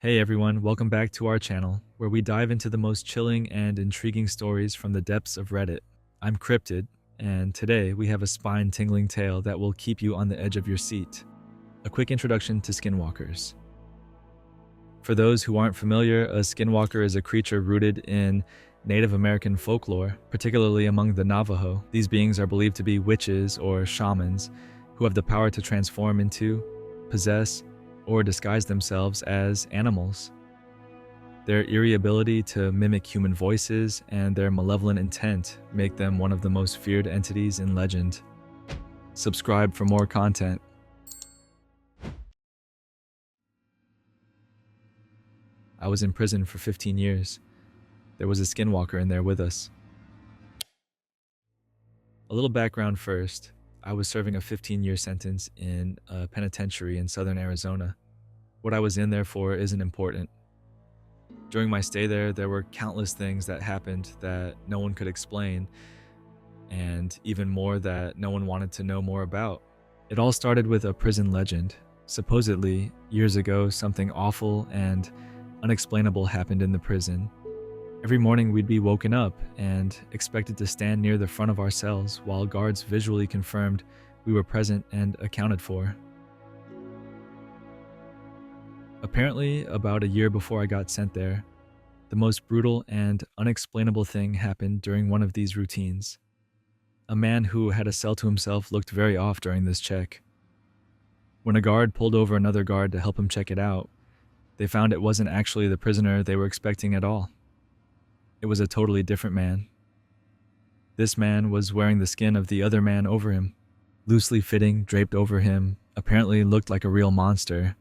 Hey everyone, welcome back to our channel, where we dive into the most chilling and intriguing stories from the depths of Reddit. I'm Cryptid, and today we have a spine-tingling tale that will keep you on the edge of your seat. A quick introduction to skinwalkers. For those who aren't familiar, a skinwalker is a creature rooted in Native American folklore, particularly among the Navajo. These beings are believed to be witches or shamans who have the power to transform into, possess, or disguise themselves as animals. Their eerie ability to mimic human voices and their malevolent intent make them one of the most feared entities in legend. Subscribe for more content. I was in prison for 15 years. There was a skinwalker in there with us. A little background first. I was serving a 15-year sentence in a penitentiary in southern Arizona. What I was in there for isn't important. During my stay there were countless things that happened that no one could explain, and even more that no one wanted to know more about. It all started with a prison legend. Supposedly, years ago, something awful and unexplainable happened in the prison. Every morning we'd be woken up and expected to stand near the front of our cells while guards visually confirmed we were present and accounted for. Apparently, about a year before I got sent there, the most brutal and unexplainable thing happened during one of these routines. A man who had a cell to himself looked very off during this check. When a guard pulled over another guard to help him check it out, they found it wasn't actually the prisoner they were expecting at all. It was a totally different man. This man was wearing the skin of the other man over him, loosely fitting, draped over him, apparently looked like a real monster.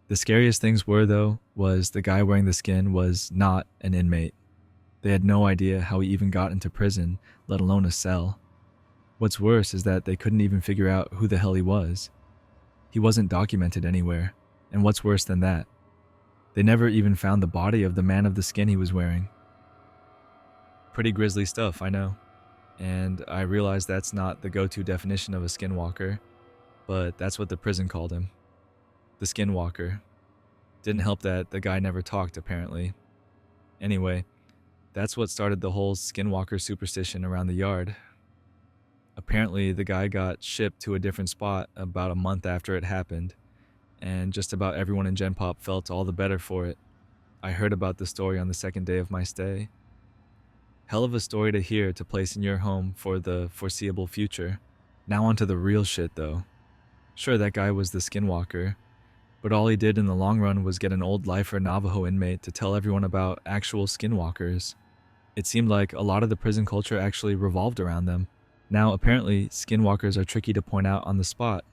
The scariest things were, though, was the guy wearing the skin was not an inmate. They had no idea how he even got into prison, let alone a cell. What's worse is that they couldn't even figure out who the hell he was. He wasn't documented anywhere, and what's worse than that, they never even found the body of the man of the skin he was wearing. Pretty grisly stuff, I know, and I realize that's not the go-to definition of a skinwalker, but that's what the prison called him. The skinwalker. Didn't help that the guy never talked, apparently. Anyway, that's what started the whole skinwalker superstition around the yard. Apparently, the guy got shipped to a different spot about a month after it happened, and just about everyone in Gen Pop felt all the better for it. I heard about the story on the second day of my stay. Hell of a story to hear to place in your home for the foreseeable future. Now onto the real shit, though. Sure, that guy was the skinwalker, but all he did in the long run was get an old lifer Navajo inmate to tell everyone about actual skinwalkers. It seemed like a lot of the prison culture actually revolved around them. Now, apparently, skinwalkers are tricky to point out on the spot,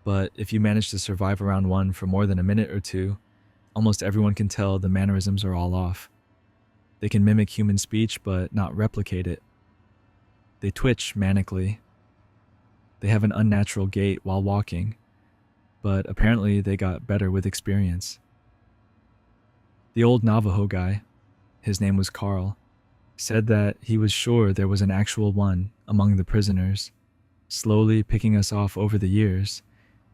but if you manage to survive around one for more than a minute or two, almost everyone can tell the mannerisms are all off. They can mimic human speech but not replicate it. They twitch manically. They have an unnatural gait while walking, but apparently they got better with experience. The old Navajo guy, his name was Carl, said that he was sure there was an actual one among the prisoners. Slowly picking us off over the years,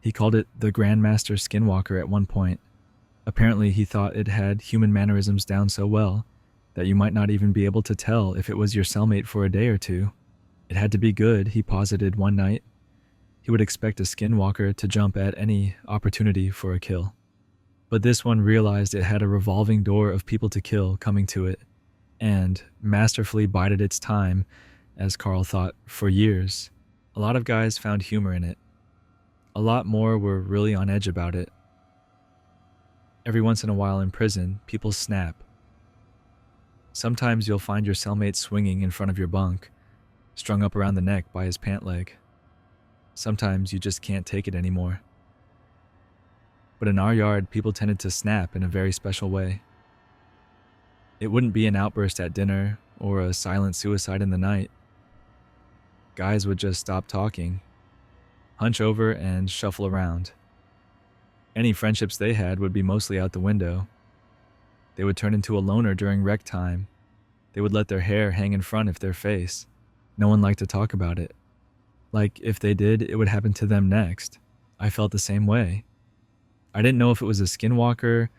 he called it the Grandmaster Skinwalker at one point. Apparently he thought it had human mannerisms down so well that you might not even be able to tell if it was your cellmate for a day or two. It had to be good, he posited one night. He would expect a skinwalker to jump at any opportunity for a kill. But this one realized it had a revolving door of people to kill coming to it, and masterfully bided its time, as Carl thought, for years. A lot of guys found humor in it. A lot more were really on edge about it. Every once in a while in prison, people snap. Sometimes you'll find your cellmate swinging in front of your bunk, strung up around the neck by his pant leg. Sometimes you just can't take it anymore. But in our yard, people tended to snap in a very special way. It wouldn't be an outburst at dinner or a silent suicide in the night. Guys would just stop talking, hunch over, and shuffle around. Any friendships they had would be mostly out the window. They would turn into a loner during rec time. They would let their hair hang in front of their face. No one liked to talk about it. Like, if they did, it would happen to them next. I felt the same way. I didn't know if it was a skinwalker,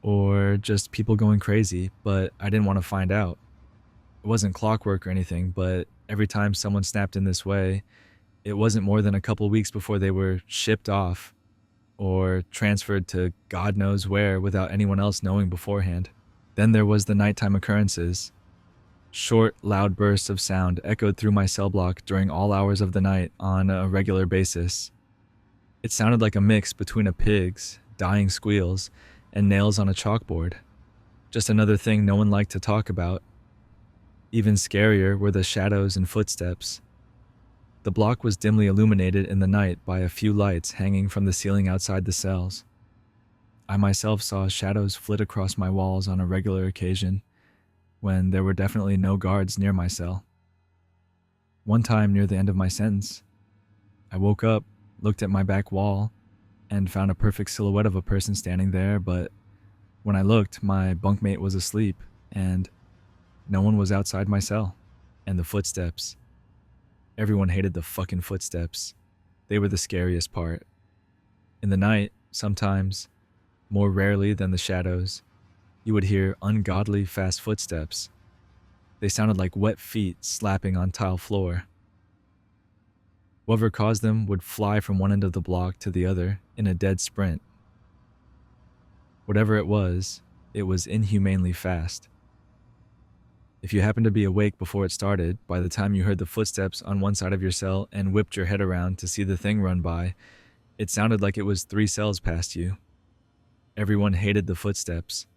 or just people going crazy, but I didn't want to find out. It wasn't clockwork or anything, but every time someone snapped in this way, it wasn't more than a couple weeks before they were shipped off or transferred to God knows where without anyone else knowing beforehand. Then there was the nighttime occurrences. Short, loud bursts of sound echoed through my cell block during all hours of the night on a regular basis. It sounded like a mix between a pig's dying squeals and nails on a chalkboard. Just another thing no one liked to talk about. Even scarier were the shadows and footsteps. The block was dimly illuminated in the night by a few lights hanging from the ceiling outside the cells. I myself saw shadows flit across my walls on a regular occasion, when there were definitely no guards near my cell. One time near the end of my sentence, I woke up, looked at my back wall, and found a perfect silhouette of a person standing there, but when I looked, my bunkmate was asleep, and no one was outside my cell. And the footsteps. Everyone hated the fucking footsteps. They were the scariest part. In the night, sometimes, more rarely than the shadows, you would hear ungodly fast footsteps. They sounded like wet feet slapping on tile floor. Whoever caused them would fly from one end of the block to the other in a dead sprint. Whatever it was inhumanely fast. If you happened to be awake before it started, by the time you heard the footsteps on one side of your cell and whipped your head around to see the thing run by, it sounded like it was 3 cells past you. Everyone hated the footsteps.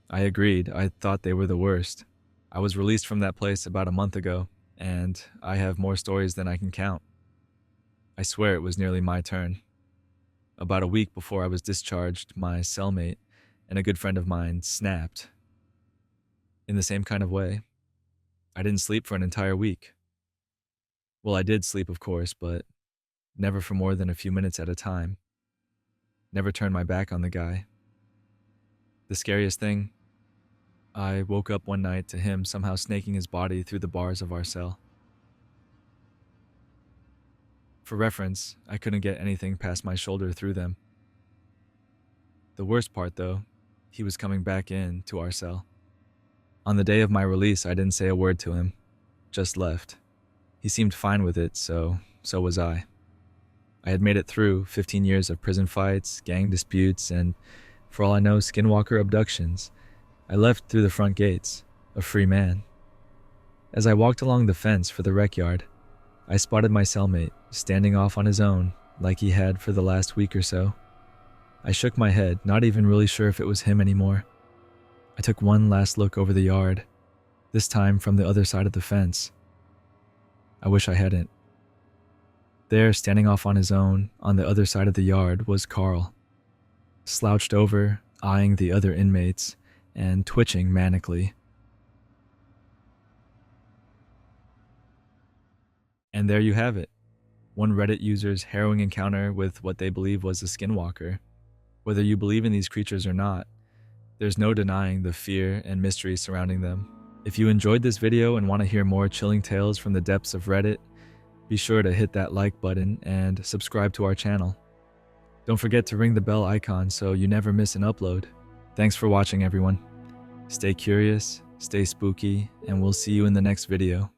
I agreed. I thought they were the worst. I was released from that place about a month ago, and I have more stories than I can count. I swear it was nearly my turn. About a week before I was discharged, my cellmate and a good friend of mine snapped. In the same kind of way. I didn't sleep for an entire week. Well, I did sleep, of course, but never for more than a few minutes at a time. Never turned my back on the guy. The scariest thing, I woke up one night to him somehow snaking his body through the bars of our cell. For reference, I couldn't get anything past my shoulder through them. The worst part, though, he was coming back in to our cell. On the day of my release, I didn't say a word to him, just left. He seemed fine with it, so was I. I had made it through 15 years of prison fights, gang disputes, and, for all I know, Skinwalker abductions. I left through the front gates, a free man. As I walked along the fence for the rec yard, I spotted my cellmate standing off on his own like he had for the last week or so. I shook my head, not even really sure if it was him anymore. I took one last look over the yard, this time from the other side of the fence. I wish I hadn't. There, standing off on his own, on the other side of the yard, was Carl, slouched over, eyeing the other inmates, and twitching manically. And there you have it, one Reddit user's harrowing encounter with what they believe was a skinwalker. Whether you believe in these creatures or not, there's no denying the fear and mystery surrounding them. If you enjoyed this video and want to hear more chilling tales from the depths of Reddit, be sure to hit that like button and subscribe to our channel. Don't forget to ring the bell icon so you never miss an upload. Thanks for watching, everyone. Stay curious, stay spooky, and we'll see you in the next video.